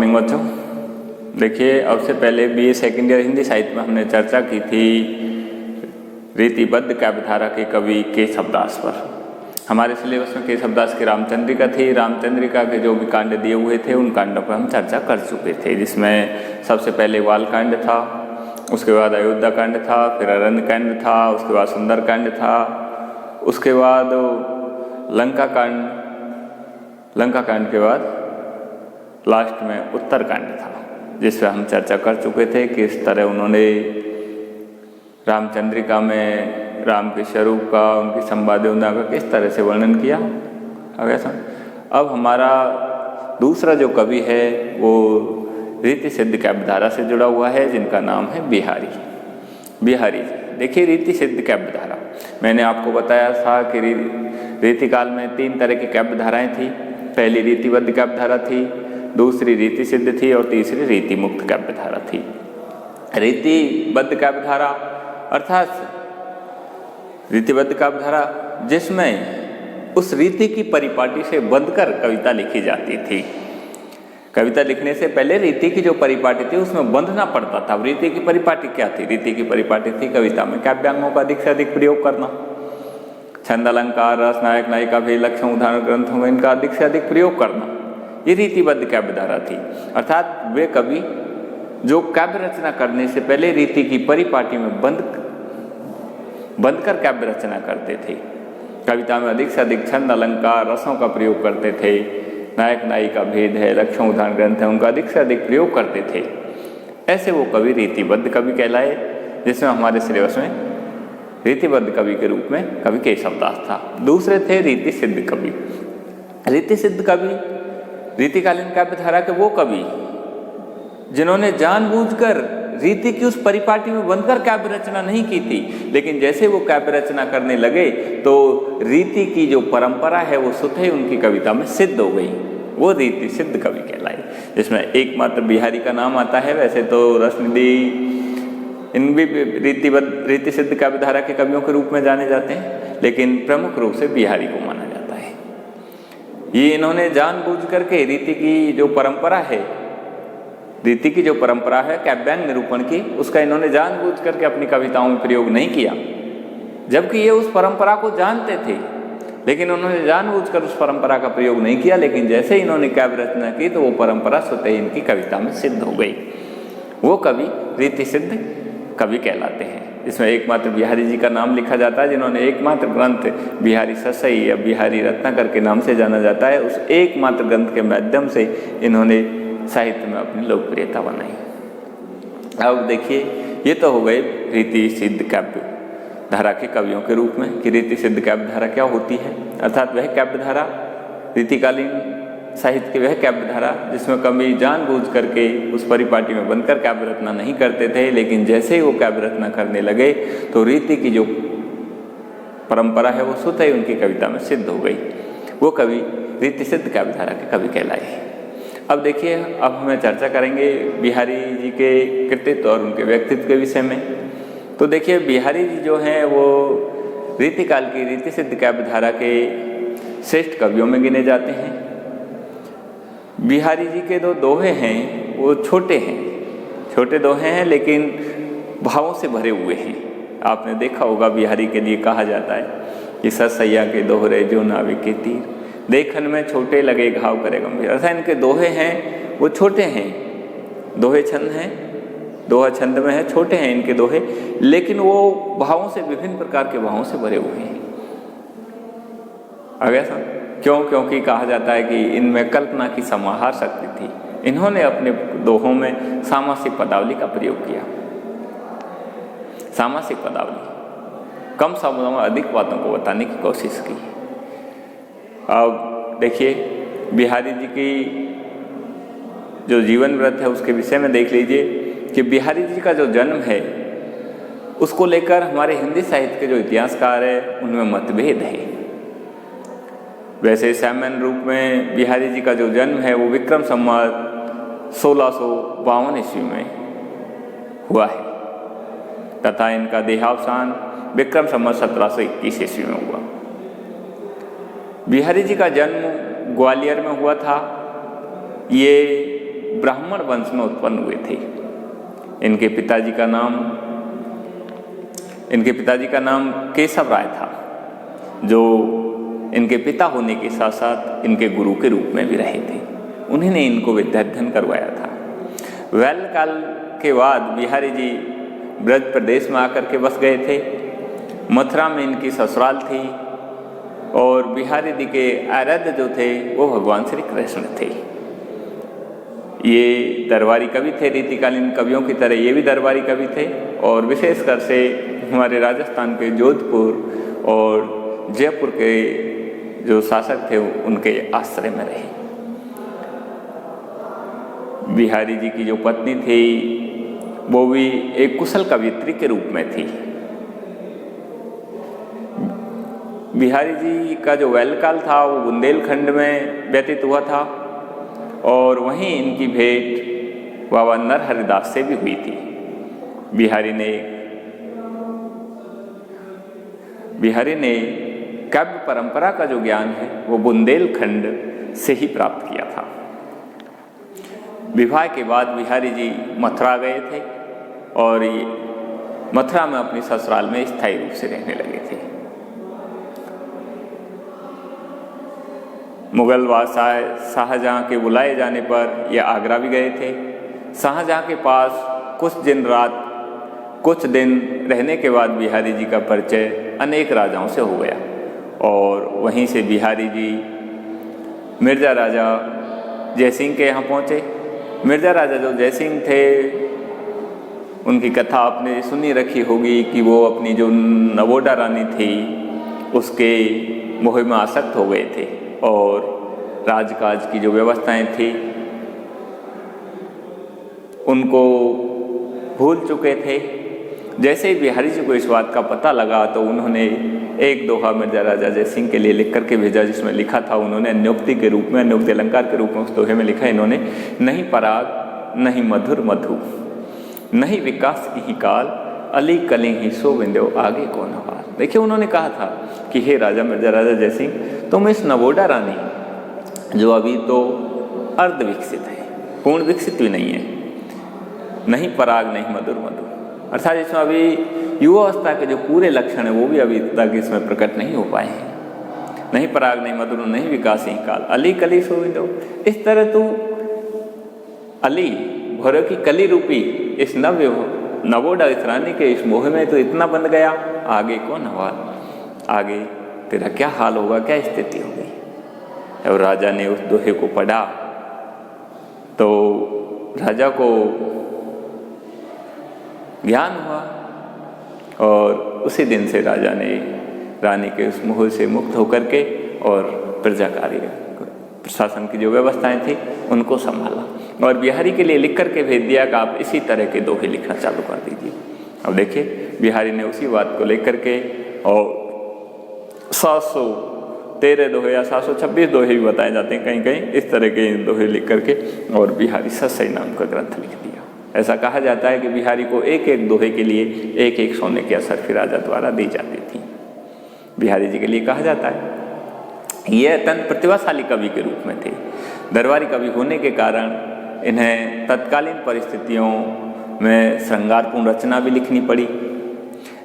Morning बच्चों। देखिए, अब से पहले बीए सेकेंड ईयर हिंदी साहित्य में हमने चर्चा की थी रीतिबद्ध काव्यधारा के कवि केशवदास पर। हमारे सिलेबस में केशवदास की रामचंद्रिका थी। रामचंद्रिका के जो भी कांड दिए हुए थे उन कांडों पर हम चर्चा कर चुके थे, जिसमें सबसे पहले वाल कांड था, उसके बाद अयोध्या कांड था, फिर अरण्य कांड था, उसके बाद सुंदर कांड था, उसके बाद लंका कांड के बाद लास्ट में उत्तर कांड था, जिस पर हम चर्चा कर चुके थे कि इस तरह उन्होंने रामचंद्रिका में राम के स्वरूप का, उनकी संवादों का किस तरह से वर्णन किया। अब हमारा दूसरा जो कवि है वो रीति सिद्ध काव्यधारा से जुड़ा हुआ है, जिनका नाम है बिहारी। देखिए, रीति सिद्ध काव्यधारा, मैंने आपको बताया था कि रीतिकाल में 3 तरह की काव्यधाराएं थी। पहली रीतिबद्ध काव्यधारा थी, दूसरी रीति सिद्ध थी और तीसरी रीति मुक्त काव्यधारा थी। रीतिबद्ध काव्यधारा अर्थात रीतिबद्ध काव्यधारा जिसमें उस रीति की परिपाटी से बंधकर कविता लिखी जाती थी। कविता लिखने से पहले रीति की जो परिपाटी थी उसमें बंधना पड़ता था। रीति की परिपाटी क्या थी? रीति की परिपाटी थी कविता में काव्यांगों का अधिक से अधिक प्रयोग करना, छंद, अलंकार, रस, नायक नायिका, भेद, लक्षण, उदाहरण ग्रंथों में इनका अधिक से अधिक प्रयोग करना, ये रीतिबद्ध काव्यधारा थी। अर्थात वे कवि जो काव्य रचना करने से पहले रीति की परिपाटी में बंधकर काव्य रचना करते थे। कविता में अधिक से अधिक छंद, अलंकार, रसों का प्रयोग करते थे, नायक नायिका, भेद है, लक्षण, उदाहरण ग्रंथ है, उनका अधिक से अधिक प्रयोग करते थे। ऐसे वो कवि रीतिबद्ध कवि कहलाए, जिसमें हमारे सिलेबस में रीतिबद्ध कवि के रूप में कवि केशवदास था। दूसरे थे रीति सिद्ध कवि। रीति सिद्ध कवि रीतिकालीन काव्यधारा के वो कवि जिन्होंने जानबूझकर रीति की उस परिपाटी में बंधकर काव्य रचना नहीं की थी, लेकिन जैसे वो काव्य रचना करने लगे तो रीति की जो परंपरा है वो स्वतः ही उनकी कविता में सिद्ध हो गई। वो रीति सिद्ध कवि कहलाए, जिसमें एकमात्र बिहारी का नाम आता है। वैसे तो रसनिधि इन भी रीति सिद्ध काव्यधारा के कवियों के रूप में जाने जाते हैं, लेकिन प्रमुख रूप से बिहारी को माना जाता है। ये इन्होंने जानबूझ करके रीति की जो परंपरा है काव्यांग निरूपण की, उसका इन्होंने जानबूझ करके अपनी कविताओं में प्रयोग नहीं किया, जबकि ये उस परंपरा को जानते थे, लेकिन उन्होंने जानबूझकर उस परंपरा का प्रयोग नहीं किया। लेकिन जैसे ही इन्होंने काव्य रचना की तो वो परंपरा स्वतः इनकी कविता में सिद्ध हो गई। वो कवि रीति सिद्ध कवि कहलाते हैं। इसमें एकमात्र बिहारी जी का नाम लिखा जाता है, जिन्होंने एकमात्र ग्रंथ बिहारी ससई या बिहारी रत्नाकर के नाम से जाना जाता है। उस एकमात्र ग्रंथ के माध्यम से इन्होंने साहित्य में अपनी लोकप्रियता बनाई। अब देखिए, ये तो हो गए रीति सिद्ध काव्य धारा के कवियों के रूप में कि रीति सिद्ध काव्य धारा क्या होती है। अर्थात वह काव्य धारा, रीतिकालीन साहित्य की वह काव्य धारा जिसमें कवि जानबूझ करके उस परिपाटी में बनकर काव्य रचना नहीं करते थे, लेकिन जैसे ही वो काव्य रचना करने लगे तो रीति की जो परंपरा है वो स्वतः ही उनकी कविता में सिद्ध हो गई। वो कवि रीति सिद्ध काव्य धारा के कवि कहलाए। अब देखिए, अब हमें चर्चा करेंगे बिहारी जी के कृतित्व और उनके व्यक्तित्व के विषय में। तो देखिए, बिहारी जी जो हैं वो रीतिकाल की रीति सिद्ध काव्य धारा के श्रेष्ठ कवियों में गिने जाते हैं। बिहारी जी के जो दोहे हैं वो छोटे दोहे हैं, लेकिन भावों से भरे हुए हैं। आपने देखा होगा बिहारी के लिए कहा जाता है कि ससैया के दोहरे जो नावे के तीर, देखन में छोटे लगे घाव करे गंभीर। अर्थात इनके दोहे हैं वो छोटे हैं, दोहे छंद हैं, दोहा छंद में है, छोटे हैं इनके दोहे, लेकिन वो भावों से, विभिन्न प्रकार के भावों से भरे हुए हैं। आगे क्योंकि कहा जाता है कि इनमें कल्पना की समाहार शक्ति थी। इन्होंने अपने दोहों में सामासिक पदावली का प्रयोग किया। सामासिक पदावली, कम शब्दों में अधिक बातों को बताने की कोशिश की। अब देखिए, बिहारी जी की जो जीवन व्रत है उसके विषय में देख लीजिए कि बिहारी जी का जो जन्म है उसको लेकर हमारे हिंदी साहित्य के जो इतिहासकार है उनमें मतभेद है। वैसे सामान्य रूप में बिहारी जी का जो जन्म है वो विक्रम संवत 1652 ईस्वी में हुआ है तथा इनका देहावसान विक्रम संवत 1721 ईस्वी में हुआ। बिहारी जी का जन्म ग्वालियर में हुआ था। ये ब्राह्मण वंश में उत्पन्न हुए थे। इनके पिताजी का नाम केशव राय था, जो इनके पिता होने के साथ साथ इनके गुरु के रूप में भी रहे थे। उन्होंने इनको विद्याध्ययन करवाया था। बाल्यकाल के बाद बिहारी जी ब्रज प्रदेश में आकर के बस गए थे। मथुरा में इनकी ससुराल थी और बिहारी जी के आराध्य जो थे वो भगवान श्री कृष्ण थे। ये दरबारी कवि थे, रीतिकालीन कवियों की तरह ये भी दरबारी कवि थे और विशेषकर से हमारे राजस्थान के जोधपुर और जयपुर के जो शासक थे उनके आश्रय में रहे। बिहारी जी की जो पत्नी थी वो भी एक कुशल कवियत्री के रूप में थी। बिहारी जी का जो बाल्यकाल था वो बुंदेलखंड में व्यतीत हुआ था और वहीं इनकी भेंट बाबा नरहरिदास से भी हुई थी। बिहारी ने काव्य परंपरा का जो ज्ञान है वो बुंदेलखंड से ही प्राप्त किया था। विवाह के बाद बिहारी जी मथुरा गए थे और मथुरा में अपनी ससुराल में स्थायी रूप से रहने लगे थे। मुगल बादशाह शाहजहां के बुलाए जाने पर यह आगरा भी गए थे। शाहजहां के पास कुछ दिन रहने के बाद बिहारी जी का परिचय अनेक राजाओं से हो गया और वहीं से बिहारी जी मिर्जा राजा जयसिंह के यहाँ पहुँचे। मिर्जा राजा जो जयसिंह थे उनकी कथा आपने सुनी रखी होगी कि वो अपनी जो नवोडा रानी थी उसके मोह में आसक्त हो गए थे और राजकाज की जो व्यवस्थाएं थी उनको भूल चुके थे। जैसे ही बिहारी जी को इस बात का पता लगा तो उन्होंने एक दोहा मिर्जा राजा जयसिंह के लिए लिख करके भेजा, जिसमें लिखा था उन्होंने नियुक्ति के रूप में, नियुक्ति अलंकार के रूप में उस दोहे में लिखा इन्होंने, नहीं पराग नहीं मधुर मधु नहीं विकास ही काल अली कली ही सो विंध्यो आगे कौन हाल। देखिए उन्होंने कहा था कि हे राजा मिर्जा राजा जयसिंह, तुम इस नवोडा रानी जो अभी तो अर्ध विकसित है, पूर्ण विकसित भी नहीं है, नहीं पराग नहीं मधुर मधु, अर्थात इसमें अभी युवावस्था के जो पूरे लक्षण है वो भी अभी तक इसमें प्रकट नहीं हो पाए हैं। नहीं पराग नहीं मधुर नहीं विकास ही काल अली कली सो विंध्यो। इस तरह तू अली भोरे की कली रूपी इस नवोडा इस रानी के इस मोह में तो इतना बंध गया, आगे कौन हवाल, आगे तेरा क्या हाल होगा, क्या स्थिति होगी। और राजा ने उस दोहे को पढ़ा तो राजा को ज्ञान हुआ और उसी दिन से राजा ने रानी के उस मोह से मुक्त होकर के और प्रजाकारी प्रशासन की जो व्यवस्थाएं थी उनको संभाला और बिहारी के लिए लिख करके भेज दिया कि आप इसी तरह के दोहे लिखना चालू कर दीजिए। अब देखिए बिहारी ने उसी बात को लेकर के और 713 दोहे या 726 दोहे भी बताए जाते हैं कहीं कहीं, इस तरह के दोहे लिख करके और बिहारी सत्सई नाम का ग्रंथ लिख दिया। ऐसा कहा जाता है कि बिहारी को एक एक दोहे के लिए एक एक सोने की असरफी राजा द्वारा दी जाती थी। बिहारी जी के लिए कहा जाता है ये अत्यंत प्रतिभाशाली कवि के रूप में थे। दरबारी कवि होने के कारण इन्हें तत्कालीन परिस्थितियों में श्रृंगारपूर्ण रचना भी लिखनी पड़ी।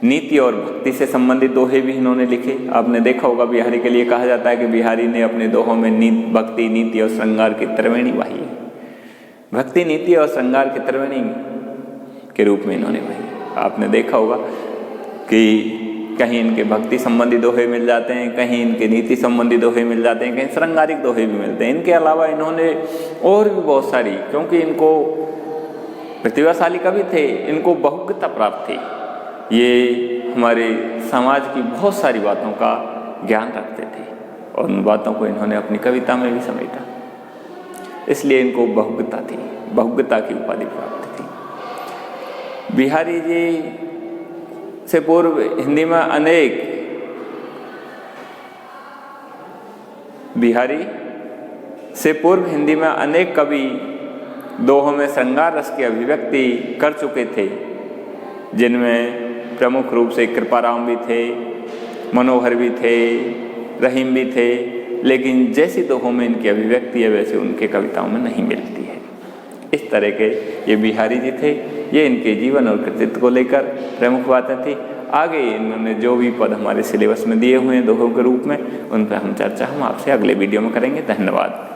नीति और भक्ति से संबंधित दोहे भी इन्होंने लिखे। आपने देखा होगा बिहारी के लिए कहा जाता है कि बिहारी ने अपने दोहों में भक्ति नीति और श्रृंगार की त्रिवेणी वाही है। भक्ति नीति और श्रृंगार की त्रिवेणी के रूप में इन्होंने वाही। आपने देखा होगा कि कहीं इनके भक्ति संबंधी दोहे मिल जाते हैं, कहीं इनके नीति संबंधी दोहे मिल जाते हैं, कहीं श्रृंगारिक दोहे भी मिलते हैं। इनके अलावा इन्होंने और भी बहुत सारी, क्योंकि इनको प्रतिभाशाली कवि थे, इनको बहुज्ञता प्राप्त थी, ये हमारे समाज की बहुत सारी बातों का ज्ञान रखते थे और उन बातों को इन्होंने अपनी कविता में भी समेटा, इसलिए इनको बहुज्ञता थी, बहुज्ञता की उपाधि प्राप्त थी। बिहारी जी से पूर्व हिंदी में अनेक कवि दोहों में श्रृंगार रस की अभिव्यक्ति कर चुके थे, जिनमें प्रमुख रूप से कृपाराम भी थे, मनोहर भी थे, रहीम भी थे, लेकिन जैसी दोहों में इनकी अभिव्यक्ति है वैसे उनके कविताओं में नहीं मिलती है। इस तरह के ये बिहारी जी थे। ये इनके जीवन और कृतित्व को लेकर प्रमुख बातें थी। आगे इन्होंने जो भी पद हमारे सिलेबस में दिए हुए हैं दोहों के रूप में, उन पर चर्चा हम आपसे अगले वीडियो में करेंगे। धन्यवाद।